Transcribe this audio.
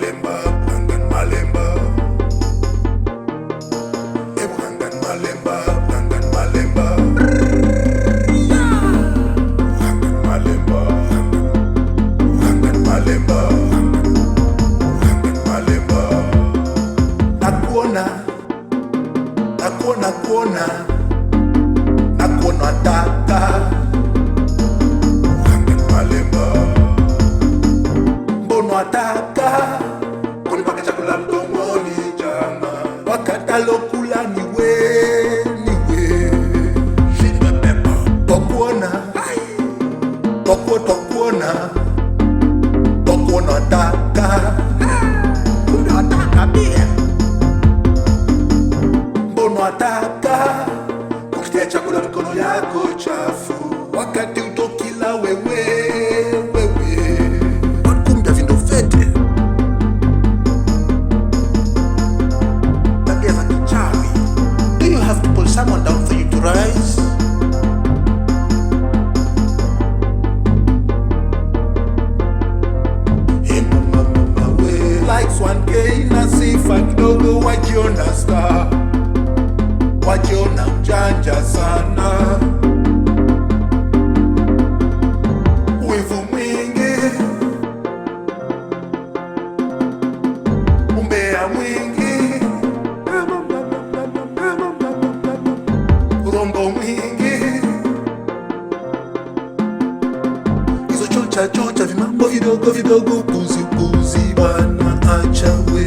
Malemba, Blangan Malemba. Blangan Malemba, Blangan Malemba. Blangan Malemba, Blangan Malemba. Blangan Malemba. Nakuona, nakuona, nakuona, nakuona taka. Wataka kunipaka chakula mdomoni jama, wakatalo-kula niwe shindwe pepo tokuona tokuona wataka kumbe wataka pia. Mbona wataka kukitia chakula mikono yako chafu wakati utokila wewe someone down for you to rise. Hey mama we like Swan-K na sifa kidogo, wajiona star, wajiona mjanja sana, wivu mwingi, umbea mwingi, urongo mwingi, hizo chocha vimambo vidogo vidogo, kuzi bwana, acha we